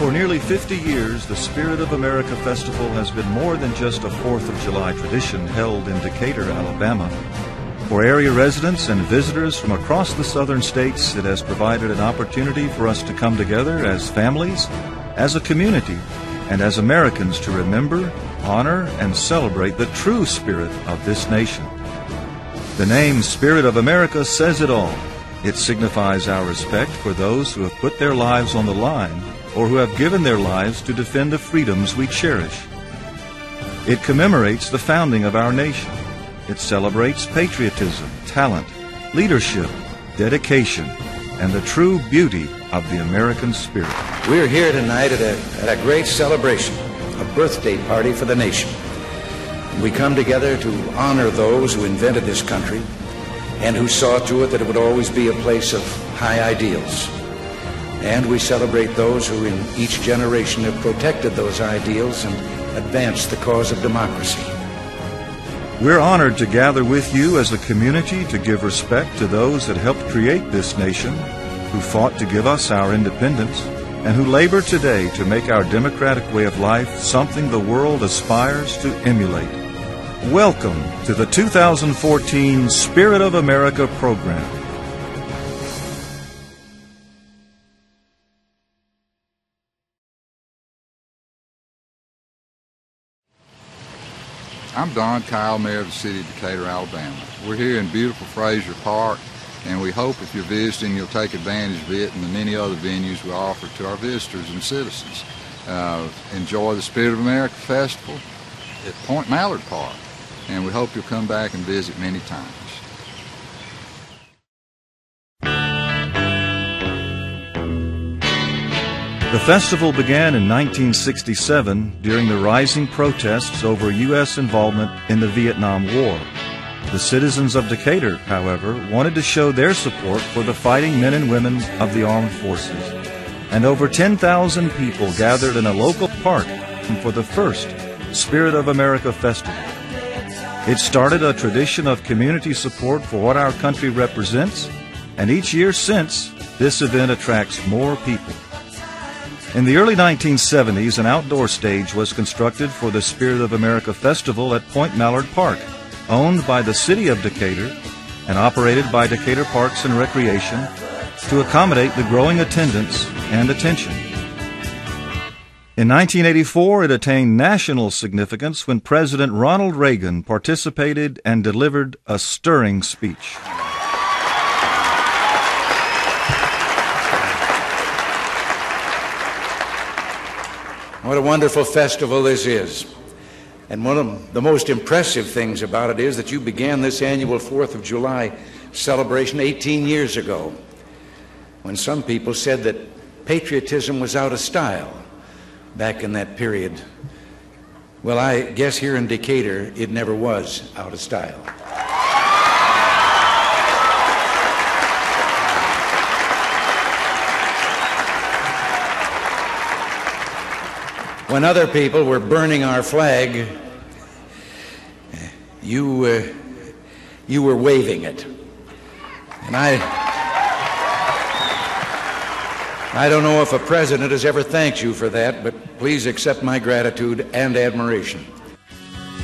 For nearly 50 years, the Spirit of America Festival has been more than just a 4th of July tradition held in Decatur, Alabama. For area residents and visitors from across the southern states, it has provided an opportunity for us to come together as families, as a community, and as Americans to remember, honor, and celebrate the true spirit of this nation. The name Spirit of America says it all. It signifies our respect for those who have put their lives on the line or who have given their lives to defend the freedoms we cherish. It commemorates the founding of our nation. It celebrates patriotism, talent, leadership, dedication, and the true beauty of the American spirit. We're here tonight at a great celebration, a birthday party for the nation. We come together to honor those who invented this country and who saw to it that it would always be a place of high ideals. And we celebrate those who in each generation have protected those ideals and advanced the cause of democracy. We're honored to gather with you as a community to give respect to those that helped create this nation, who fought to give us our independence, and who labor today to make our democratic way of life something the world aspires to emulate. Welcome to the 2014 Spirit of America program. I'm Don Kyle, Mayor of the City of Decatur, Alabama. We're here in beautiful Frazier Park, and we hope if you're visiting, you'll take advantage of it and the many other venues we offer to our visitors and citizens. Enjoy the Spirit of America Festival at Point Mallard Park, and we hope you'll come back and visit many times. The festival began in 1967 during the rising protests over U.S. involvement in the Vietnam War. The citizens of Decatur, however, wanted to show their support for the fighting men and women of the armed forces. And over 10,000 people gathered in a local park for the first Spirit of America Festival. It started a tradition of community support for what our country represents, and each year since, this event attracts more people. In the early 1970s, an outdoor stage was constructed for the Spirit of America Festival at Point Mallard Park, owned by the City of Decatur and operated by Decatur Parks and Recreation to accommodate the growing attendance and attention. In 1984, it attained national significance when President Ronald Reagan participated and delivered a stirring speech. What a wonderful festival this is. And one of the most impressive things about it is that you began this annual 4th of July celebration 18 years ago, when some people said that patriotism was out of style back in that period. Well, I guess here in Decatur, it never was out of style. When other people were burning our flag, you were waving it. And I don't know if a president has ever thanked you for that, but please accept my gratitude and admiration.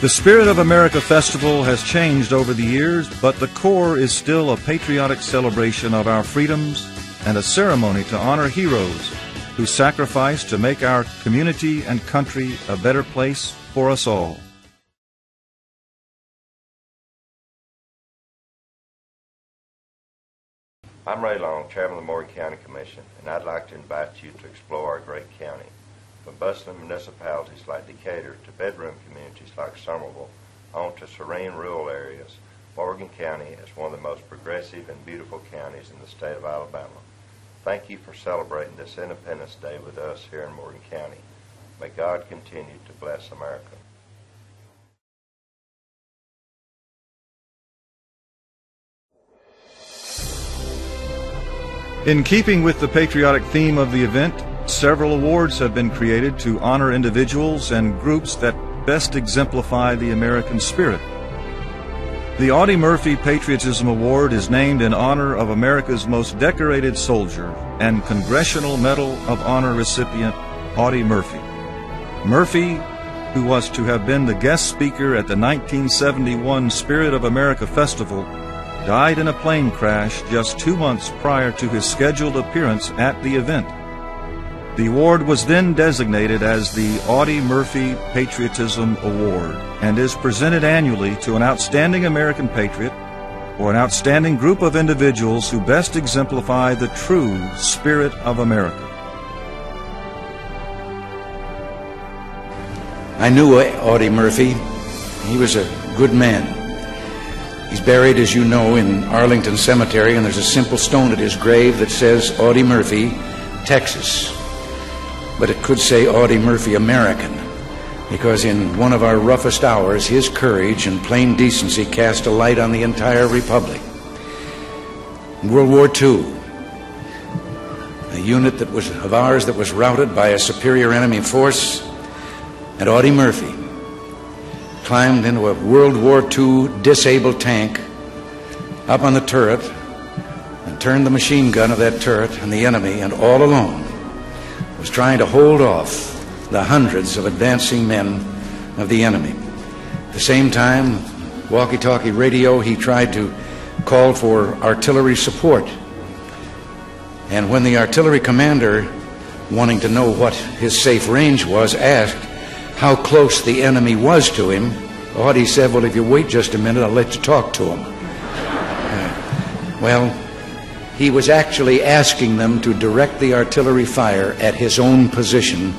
The Spirit of America Festival has changed over the years, but the core is still a patriotic celebration of our freedoms and a ceremony to honor heroes who sacrificed to make our community and country a better place for us all. I'm Ray Long, Chairman of the Morgan County Commission, and I'd like to invite you to explore our great county. From bustling municipalities like Decatur to bedroom communities like Somerville, on to serene rural areas, Morgan County is one of the most progressive and beautiful counties in the state of Alabama. Thank you for celebrating this Independence Day with us here in Morgan County. May God continue to bless America. In keeping with the patriotic theme of the event, several awards have been created to honor individuals and groups that best exemplify the American spirit. The Audie Murphy Patriotism Award is named in honor of America's most decorated soldier and Congressional Medal of Honor recipient Audie Murphy. Murphy, who was to have been the guest speaker at the 1971 Spirit of America Festival, died in a plane crash just 2 months prior to his scheduled appearance at the event. The award was then designated as the Audie Murphy Patriotism Award and is presented annually to an outstanding American patriot or an outstanding group of individuals who best exemplify the true spirit of America. I knew Audie Murphy. He was a good man. He's buried, as you know, in Arlington Cemetery, and there's a simple stone at his grave that says Audie Murphy, Texas. But it could say Audie Murphy, American, because in one of our roughest hours, his courage and plain decency cast a light on the entire republic. In World War II, a unit of ours that was routed by a superior enemy force, and Audie Murphy climbed into a World War II disabled tank up on the turret and turned the machine gun of that turret on the enemy, and all alone was trying to hold off the hundreds of advancing men of the enemy. At the same time, walkie-talkie radio, he tried to call for artillery support. And when the artillery commander, wanting to know what his safe range was, asked how close the enemy was to him, Audie said, "Well, if you wait just a minute, I'll let you talk to him." Well, he was actually asking them to direct the artillery fire at his own position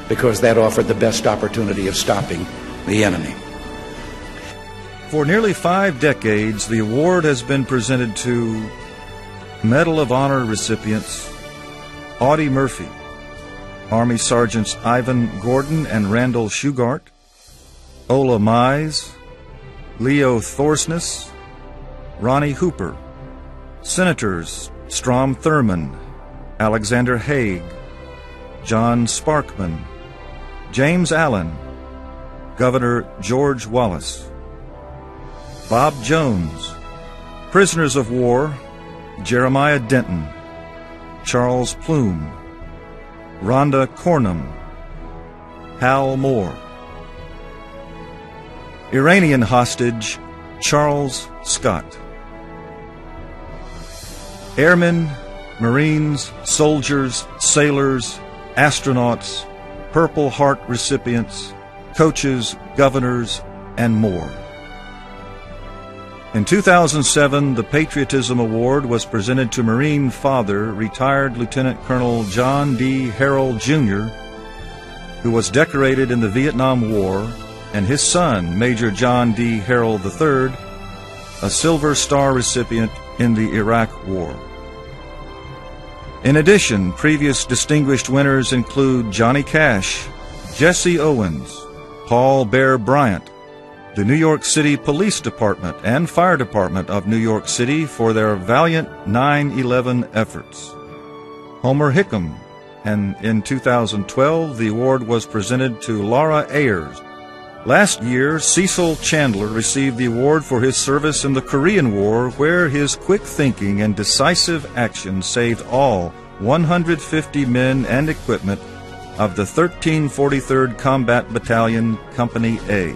because that offered the best opportunity of stopping the enemy. For nearly 5 decades, the award has been presented to Medal of Honor recipients Audie Murphy, Army Sergeants Ivan Gordon and Randall Shugart, Ola Mize, Leo Thorsness, Ronnie Hooper, Senators Strom Thurmond, Alexander Haig, John Sparkman, James Allen, Governor George Wallace, Bob Jones, Prisoners of War Jeremiah Denton, Charles Plume, Rhonda Cornum, Hal Moore, Iranian hostage Charles Scott, Airmen, Marines, soldiers, sailors, astronauts, Purple Heart recipients, coaches, governors, and more. In 2007, the Patriotism Award was presented to Marine father, retired Lieutenant Colonel John D. Harrell, Jr., who was decorated in the Vietnam War, and his son, Major John D. Harrell III, a Silver Star recipient in the Iraq War. In addition, previous distinguished winners include Johnny Cash, Jesse Owens, Paul Bear Bryant, the New York City Police Department and Fire Department of New York City for their valiant 9/11 efforts, Homer Hickam, and in 2012 the award was presented to Laura Ayers. Last year, Cecil Chandler received the award for his service in the Korean War, where his quick thinking and decisive action saved all 150 men and equipment of the 1343rd Combat Battalion, Company A.